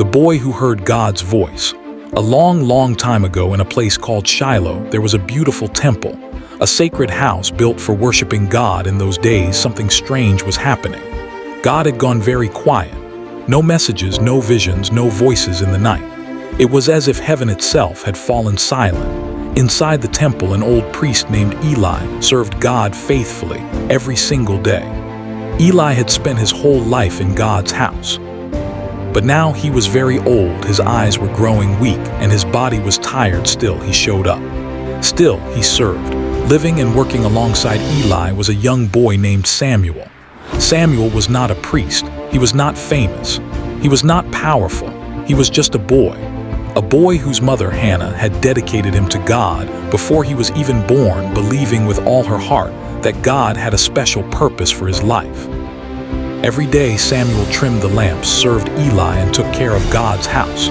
boy who heard God's voice. A long, long time ago in a place called Shiloh, there was a beautiful temple, a sacred house built for worshiping God. In those days, something strange was happening. God had gone very quiet. No messages, no visions, no voices in the night. It was as if heaven itself had fallen silent. Inside the temple, an old priest named Eli served God faithfully every single day. Eli had spent his whole life in God's house. But now he was very old, his eyes were growing weak, and his body was tired. Still, he showed up. Still, he served. Living and working alongside Eli was a young boy named Samuel. Samuel was not a priest. He was not famous. He was not powerful. He was just a boy whose mother, Hannah, had dedicated him to God before he was even born, believing with all her heart that God had a special purpose for his life. Every day, Samuel trimmed the lamps, served Eli, and took care of God's house.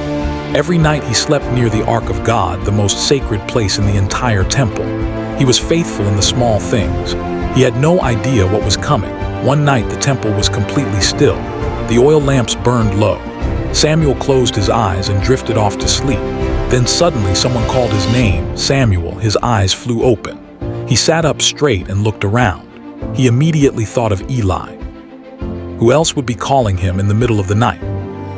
Every night he slept near the Ark of God, the most sacred place in the entire temple. He was faithful in the small things. He had no idea what was coming. One night the temple was completely still. The oil lamps burned low. Samuel closed his eyes and drifted off to sleep. Then suddenly someone called his name, Samuel. His eyes flew open. He sat up straight and looked around. He immediately thought of Eli. Who else would be calling him in the middle of the night?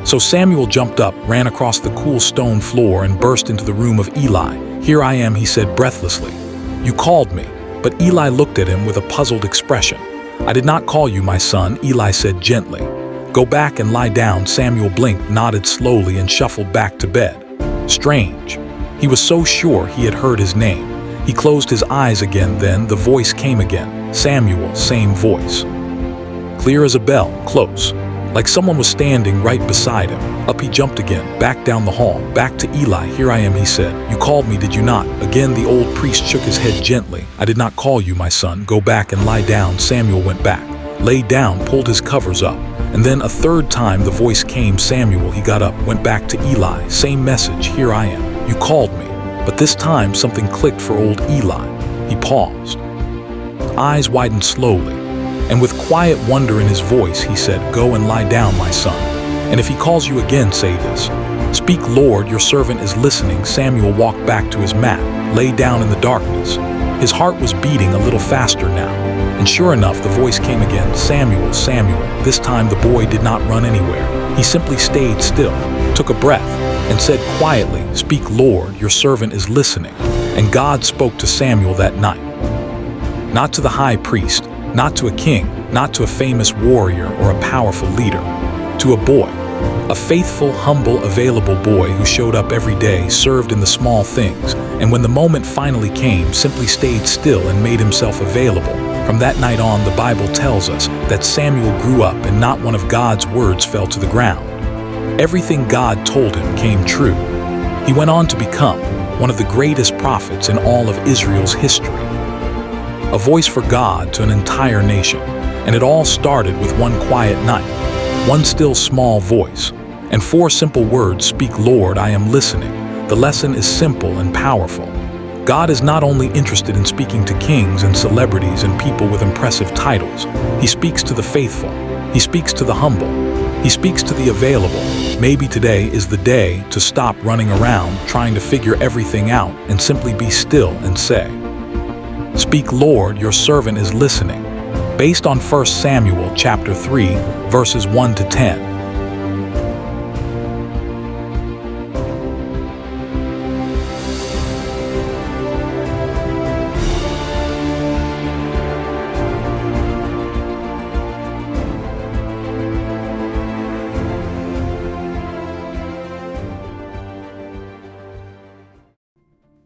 So Samuel jumped up, ran across the cool stone floor, and burst into the room of Eli. "Here I am," he said breathlessly. "You called me." But Eli looked at him with a puzzled expression. "I did not call you, my son," Eli said gently. "Go back and lie down." Samuel blinked, nodded slowly, and shuffled back to bed. Strange. He was so sure he had heard his name. He closed his eyes again, then the voice came again. Samuel, same voice. Clear as a bell, close. Like someone was standing right beside him. Up he jumped again, back down the hall, back to Eli. "Here I am," he said. "You called me, did you not?" Again the old priest shook his head gently. "I did not call you, my son. Go back and lie down." Samuel went back, lay down, pulled his covers up. And then a third time the voice came. Samuel, he got up, went back to Eli. Same message, "Here I am. You called me." But this time something clicked for old Eli. He paused. Eyes widened slowly. And with quiet wonder in his voice, he said, "Go and lie down, my son. And if he calls you again, say this. Speak, Lord, your servant is listening." Samuel walked back to his mat, lay down in the darkness. His heart was beating a little faster now. And sure enough, the voice came again. "Samuel, Samuel." This time the boy did not run anywhere. He simply stayed still, took a breath, and said quietly, "Speak, Lord, your servant is listening." And God spoke to Samuel that night. Not to the high priest, not to a king, not to a famous warrior or a powerful leader. To a boy. A faithful, humble, available boy who showed up every day, served in the small things, and when the moment finally came, simply stayed still and made himself available. From that night on, the Bible tells us that Samuel grew up and not one of God's words fell to the ground. Everything God told him came true. He went on to become one of the greatest prophets in all of Israel's history. A voice for God to an entire nation. And it all started with one quiet night, one still small voice, and 4 simple words: "Speak, Lord, I am listening." The lesson is simple and powerful. God is not only interested in speaking to kings and celebrities and people with impressive titles. He speaks to the faithful. He speaks to the humble. He speaks to the available. Maybe today is the day to stop running around trying to figure everything out and simply be still and say, "Speak, Lord, your servant is listening." Based on 1 Samuel chapter 3, verses 1 to 10.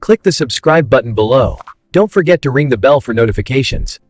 Click the subscribe button below. Don't forget to ring the bell for notifications.